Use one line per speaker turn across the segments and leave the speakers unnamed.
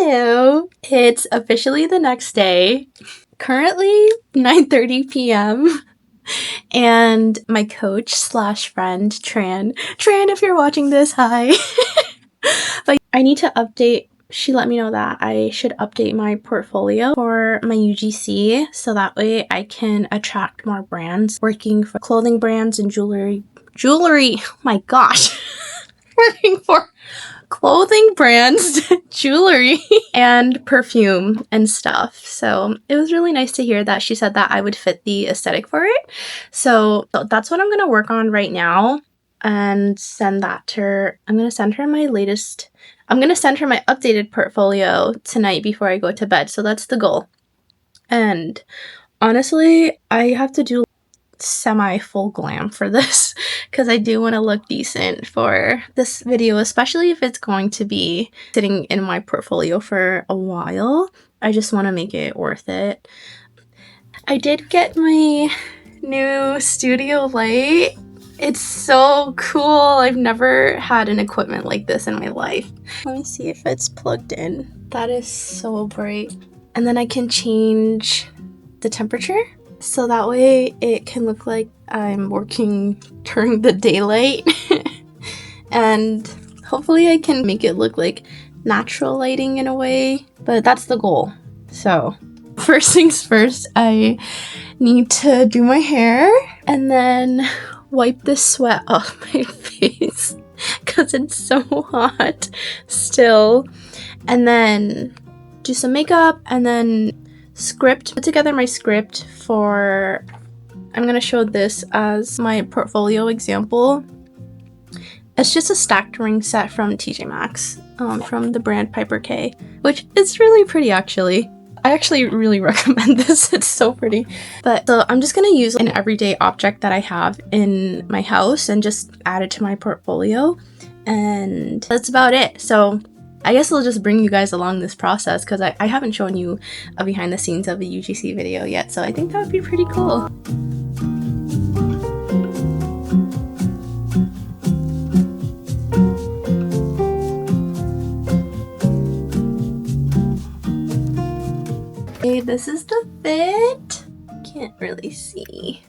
Hello! It's officially the next day, currently 9:30 p.m. and my coach slash friend, Tran, if you're watching this, hi! But I need to update. She let me know that I should update my portfolio for my UGC so that way I can attract more brands working for clothing brands and jewelry, oh my gosh, working for clothing brands, jewelry, and perfume and stuff. So it was really nice to hear that she said that I would fit the aesthetic for it. So that's what I'm going to work on right now and send that to her. I'm going to send her my updated portfolio tonight before I go to bed. So that's the goal. And honestly, I have to do semi-full glam for this because I do want to look decent for this video, especially if it's going to be sitting in my portfolio for a while. I just want to make it worth it. I did get my new studio light. It's so cool. I've never had an equipment like this in my life. Let me see if it's plugged in. That is so bright. And then I can change the temperature. So that way it can look like I'm working during the daylight. And hopefully I can make it look like natural lighting in a way. But that's the goal. So first things first, I need to do my hair and then wipe the sweat off my face because it's so hot still. And then do some makeup and then put together my script for, I'm going to show this as my portfolio example. It's just a stacked ring set from TJ Maxx, from the brand Piper K, which is really pretty actually. I actually really recommend this. It's so pretty. But so I'm just going to use an everyday object that I have in my house and just add it to my portfolio. And that's about it. So I guess I'll just bring you guys along this process because I haven't shown you a behind the scenes of a UGC video yet, so I think that would be pretty cool. Okay, this is the fit. Can't really see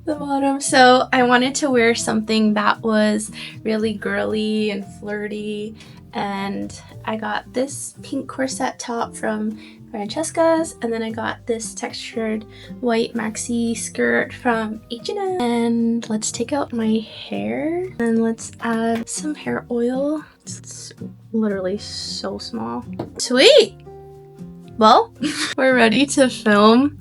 the bottom. So I wanted to wear something that was really girly and flirty, and I got this pink corset top from Francesca's, and then I got this textured white maxi skirt from H&M. And let's take out my hair and let's add some hair oil. It's literally so small. Sweet! Well, we're ready to film.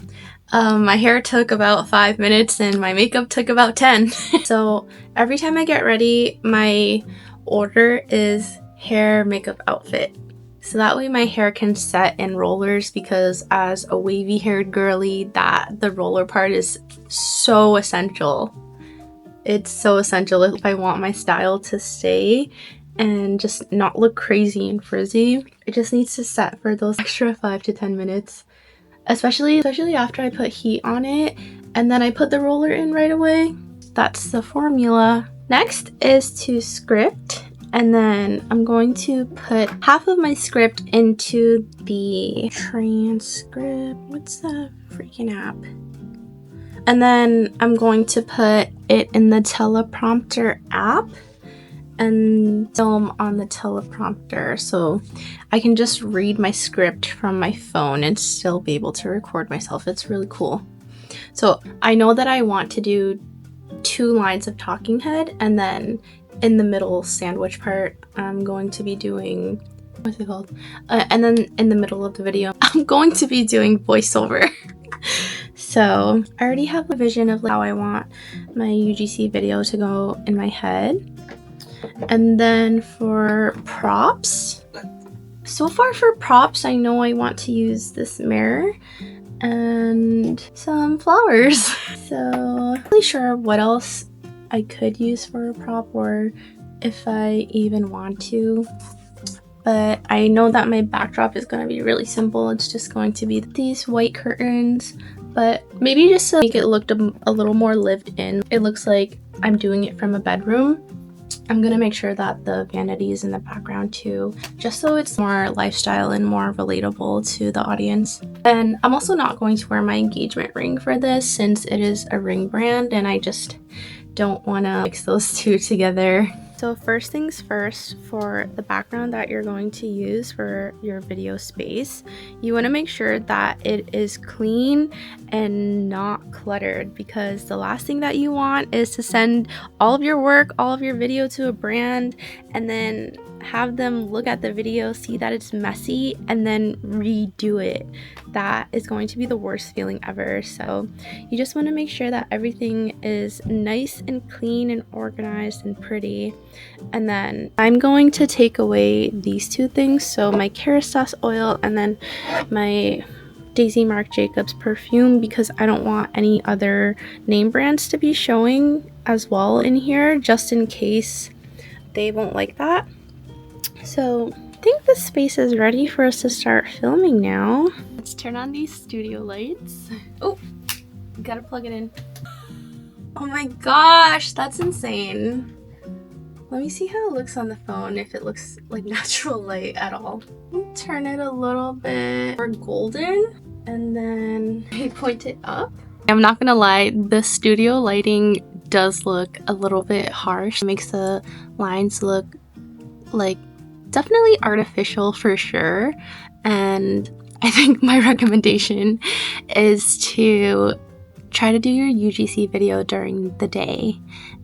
My hair took about 5 minutes and my makeup took about 10. So every time I get ready, my order is hair, makeup, outfit. So that way my hair can set in rollers, because as a wavy haired girly, the roller part is so essential. It's so essential if I want my style to stay and just not look crazy and frizzy. It just needs to set for those extra 5 to 10 minutes. Especially after I put heat on it and then I put the roller in right away. That's the formula. Next is to script, and then I'm going to put half of my script into the transcript. What's the freaking app? And then I'm going to put it in the teleprompter app and film on the teleprompter, so I can just read my script from my phone and still be able to record myself. It's really cool. So I know that I want to do 2 lines of talking head, and then in the middle sandwich part I'm going to be doing, what's it called? And then in the middle of the video I'm going to be doing voiceover. So I already have a vision of how I want my UGC video to go in my head. And then for props, so far for props, I know I want to use this mirror and some flowers. So I'm not really sure what else I could use for a prop, or if I even want to. But I know that my backdrop is going to be really simple. It's just going to be these white curtains, but maybe just to make it look a little more lived in. It looks like I'm doing it from a bedroom. I'm gonna make sure that the vanity is in the background too, just so it's more lifestyle and more relatable to the audience. And I'm also not going to wear my engagement ring for this since it is a ring brand and I just don't want to mix those two together. So first things first, for the background that you're going to use for your video space, you want to make sure that it is clean and not cluttered, because the last thing that you want is to send all of your work, all of your video to a brand and then have them look at the video, see that it's messy, and then redo it. That is going to be the worst feeling ever. So you just want to make sure that everything is nice and clean and organized and pretty. And then I'm going to take away these two things, so my Kerastase oil and then my Daisy Marc Jacobs perfume, because I don't want any other name brands to be showing as well in here, just in case they won't like that. So I think the space is ready for us to start filming now. Let's turn on these studio lights. Oh, gotta plug it in. Oh my gosh, that's insane. Let me see how it looks on the phone, if it looks like natural light at all. Turn it a little bit more golden and then point it up. I'm not gonna lie, the studio lighting does look a little bit harsh. It makes the lines look like definitely artificial for sure. And I think my recommendation is to try to do your UGC video during the day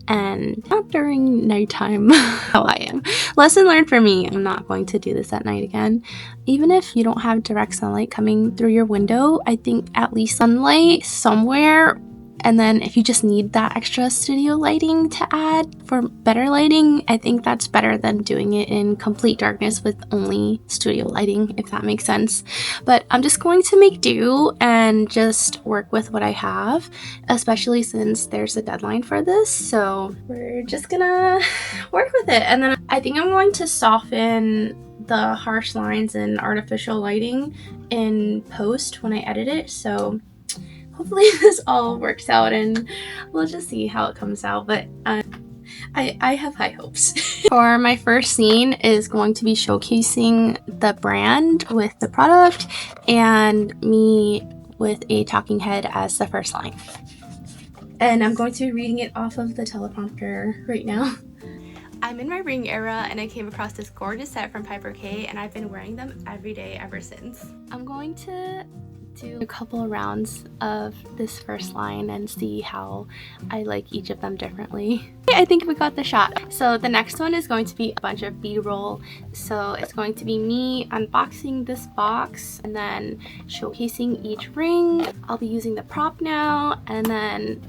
and not during nighttime. How I am. Lesson learned for me. I'm not going to do this at night again. Even if you don't have direct sunlight coming through your window, I think at least sunlight somewhere. And then if you just need that extra studio lighting to add for better lighting, I think that's better than doing it in complete darkness with only studio lighting, if that makes sense. But I'm just going to make do and just work with what I have, especially since there's a deadline for this. So we're just gonna work with it. And then I think I'm going to soften the harsh lines and artificial lighting in post when I edit it. So hopefully this all works out and we'll just see how it comes out, but I have high hopes. For my first scene is going to be showcasing the brand with the product and me with a talking head as the first line. And I'm going to be reading it off of the teleprompter right now. I'm in my ring era and I came across this gorgeous set from Piper K and I've been wearing them every day ever since. I'm going to do a couple of rounds of this first line and see how I like each of them differently. I think we got the shot. So the next one is going to be a bunch of B-roll. So it's going to be me unboxing this box and then showcasing each ring. I'll be using the prop now, and then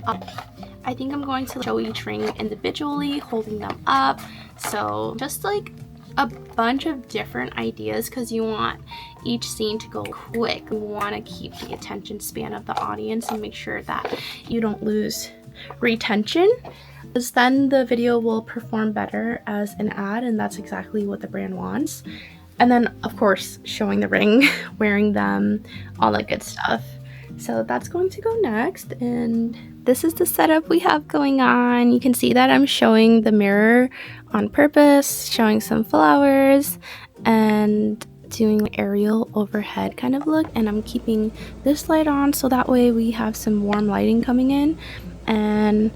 I think I'm going to show each ring individually, holding them up. So just like a bunch of different ideas, because you want each scene to go quick. You want to keep the attention span of the audience and make sure that you don't lose retention, because then the video will perform better as an ad, and that's exactly what the brand wants. And then of course showing the ring, wearing them, all that good stuff. So that's going to go next, and this is the setup we have going on. You can see that I'm showing the mirror on purpose, showing some flowers, and doing an aerial overhead kind of look. And I'm keeping this light on so that way we have some warm lighting coming in. And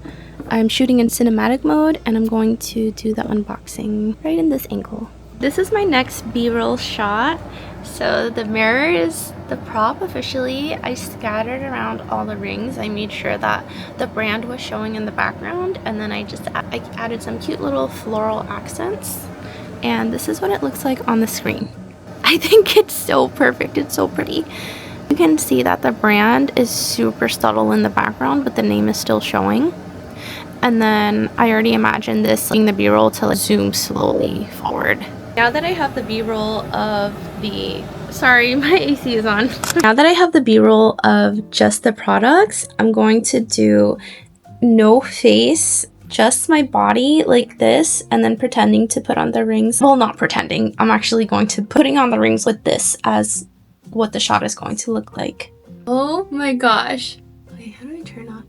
I'm shooting in cinematic mode, and I'm going to do the unboxing right in this angle. This is my next B-roll shot. So the mirror is the prop officially. I scattered around all the rings. I made sure that the brand was showing in the background, and then I added some cute little floral accents. And this is what it looks like on the screen. I think it's so perfect. It's so pretty. You can see that the brand is super subtle in the background, but the name is still showing. And then I already imagined this being the B-roll to zoom slowly forward. Now that I have the B-roll of the... Sorry, my AC is on. Now that I have the B-roll of just the products, I'm going to do no face, just my body like this, and then pretending to put on the rings. Well, not pretending. I'm actually going to putting on the rings with this as what the shot is going to look like. Oh my gosh. Wait, how do I turn off?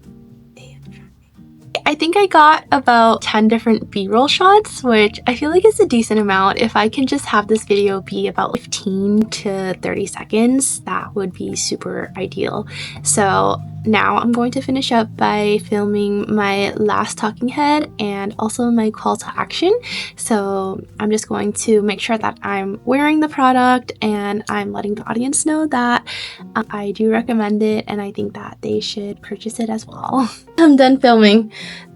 I think I got about 10 different b-roll shots, which I feel like is a decent amount. If I can just have this video be about 15 to 30 seconds, that would be super ideal. So now I'm going to finish up by filming my last talking head and also my call to action. So I'm just going to make sure that I'm wearing the product and I'm letting the audience know that I do recommend it and I think that they should purchase it as well. I'm done filming.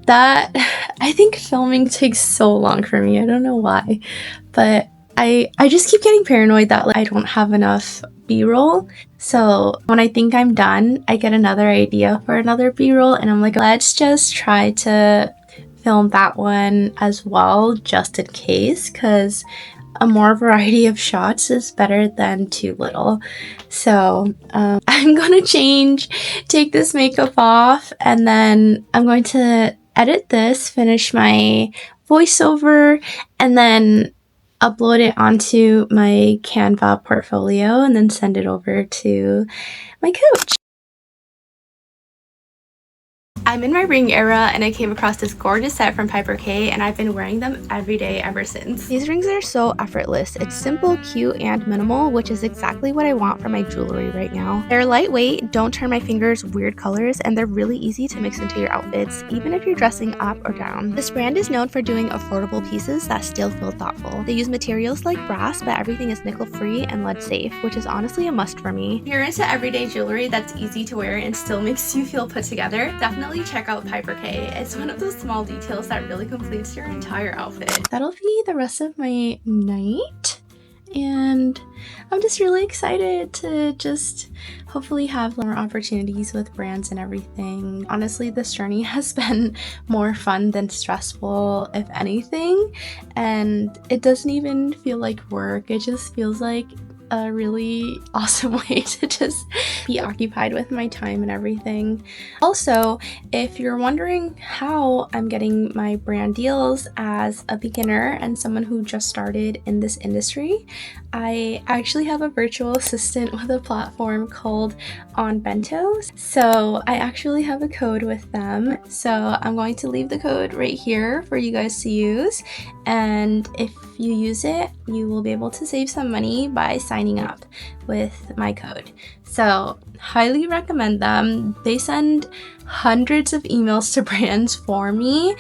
That, I think filming takes so long for me. I don't know why, but I just keep getting paranoid that like, I don't have enough b-roll. So when I think I'm done, I get another idea for another b-roll and I'm like, let's just try to film that one as well, just in case, because a more variety of shots is better than too little. So I'm gonna take this makeup off, and then I'm going to edit this, finish my voiceover, and then upload it onto my Canva portfolio and then send it over to my coach. I'm in my ring era and I came across this gorgeous set from Piper K and I've been wearing them every day ever since. These rings are so effortless. It's simple, cute, and minimal, which is exactly what I want for my jewelry right now. They're lightweight, don't turn my fingers, weird colors, and they're really easy to mix into your outfits, even if you're dressing up or down. This brand is known for doing affordable pieces that still feel thoughtful. They use materials like brass, but everything is nickel-free and lead-safe, which is honestly a must for me. If you're into everyday jewelry that's easy to wear and still makes you feel put together, definitely check out Piper K. It's one of those small details that really completes your entire outfit. That'll be the rest of my night, and I'm just really excited to just hopefully have more opportunities with brands and everything. Honestly, this journey has been more fun than stressful, if anything, and it doesn't even feel like work. It just feels like a really awesome way to just be occupied with my time and everything. Also, if you're wondering how I'm getting my brand deals as a beginner and someone who just started in this industry, I actually have a virtual assistant with a platform called On Bentos. So I actually have a code with them. So I'm going to leave the code right here for you guys to use. And if you use it, you will be able to save some money by signing up with my code. So highly recommend them. They send hundreds of emails to brands for me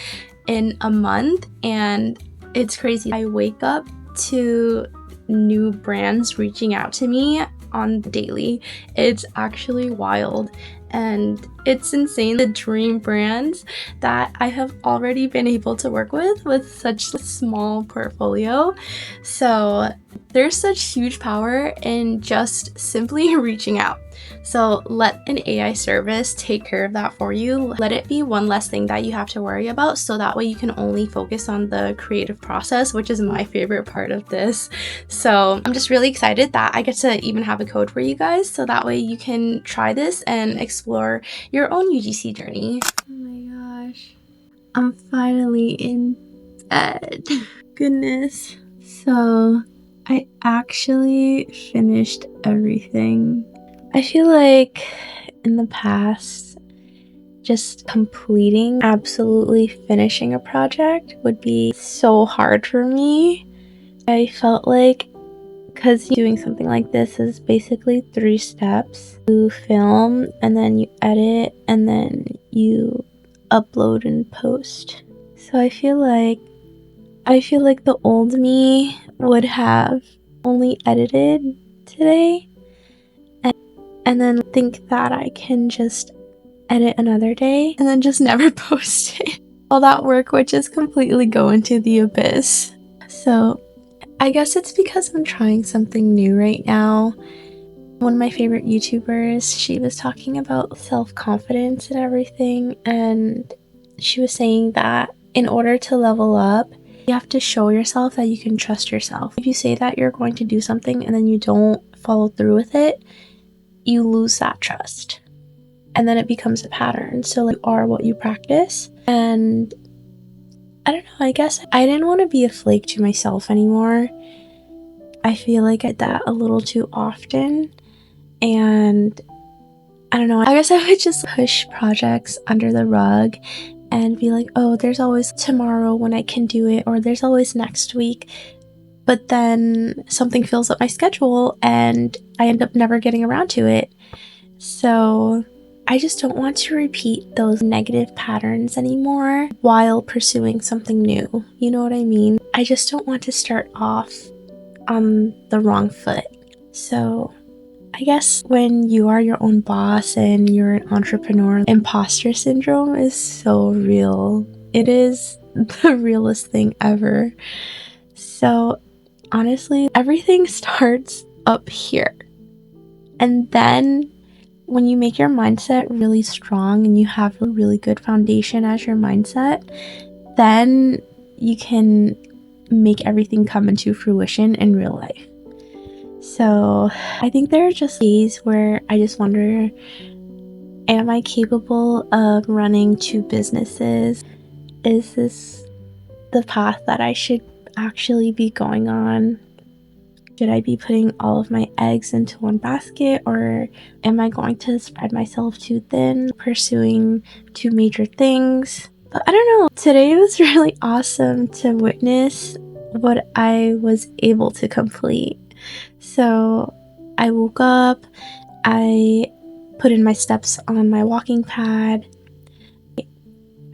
in a month, and it's crazy. I wake up to new brands reaching out to me on the daily. It's actually wild. And it's insane, the dream brands that I have already been able to work with such a small portfolio. So there's such huge power in just simply reaching out. So let an AI service take care of that for you. Let it be one less thing that you have to worry about, so that way you can only focus on the creative process, which is my favorite part of this. So I'm just really excited that I get to even have a code for you guys, so that way you can try this and explore your own UGC journey. Oh my gosh, I'm finally in bed. Goodness. So I actually finished everything. I feel like in the past, just absolutely finishing a project would be so hard for me. I felt like, because doing something like this is basically 3 steps. You film, and then you edit, and then you upload and post. So I feel like the old me would have only edited today and then think that I can just edit another day and then just never post it. All that work would just completely go into the abyss. So I guess it's because I'm trying something new right now. One of my favorite YouTubers, she was talking about self-confidence and everything, and she was saying that in order to level up, you have to show yourself that you can trust yourself. If you say that you're going to do something and then you don't follow through with it, you lose that trust. And then it becomes a pattern. So like, you are what you practice. And I don't know, I guess I didn't want to be a flake to myself anymore. I feel like I did that a little too often. And I don't know, I guess I would just push projects under the rug and be like, oh, there's always tomorrow when I can do it, or there's always next week. But then something fills up my schedule and I end up never getting around to it. So I just don't want to repeat those negative patterns anymore while pursuing something new. You know what I mean? I just don't want to start off on the wrong foot. So I guess when you are your own boss and you're an entrepreneur, imposter syndrome is so real. It is the realest thing ever. So honestly, everything starts up here. And then when you make your mindset really strong and you have a really good foundation as your mindset, then you can make everything come into fruition in real life. So I think there are just days where I just wonder, am I capable of running 2 businesses? Is this the path that I should actually be going on? Should I be putting all of my eggs into one basket, or am I going to spread myself too thin, pursuing 2 major things? But I don't know. Today was really awesome to witness what I was able to complete. So I woke up, I put in my steps on my walking pad,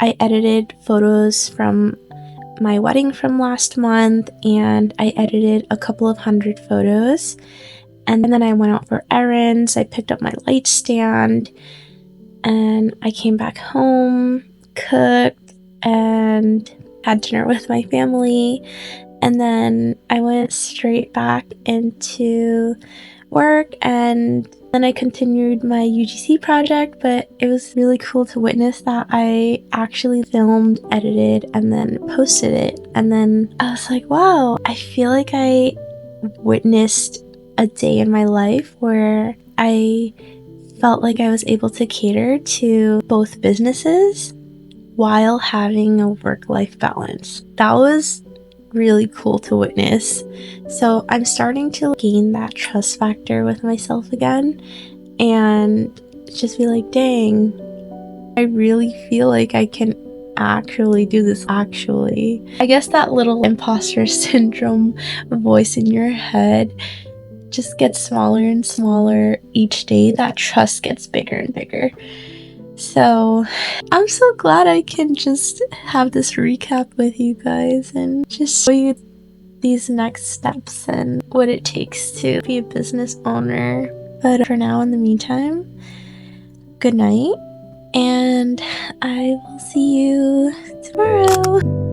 I edited photos from my wedding from last month, and I edited a couple of 100 photos. And then I went out for errands, I picked up my light stand, and I came back home, cooked, and had dinner with my family. And then I went straight back into work, and then I continued my UGC project. But it was really cool to witness that I actually filmed, edited, and then posted it. And then I was like, wow, I feel like I witnessed a day in my life where I felt like I was able to cater to both businesses while having a work-life balance. That was really cool to witness. So I'm starting to gain that trust factor with myself again and just be like, dang, I really feel like I can actually do this. I guess that little imposter syndrome voice in your head just gets smaller and smaller each day. That trust gets bigger and bigger. So I'm so glad I can just have this recap with you guys and just show you these next steps and what it takes to be a business owner. But for now, in the meantime, good night, and I will see you tomorrow.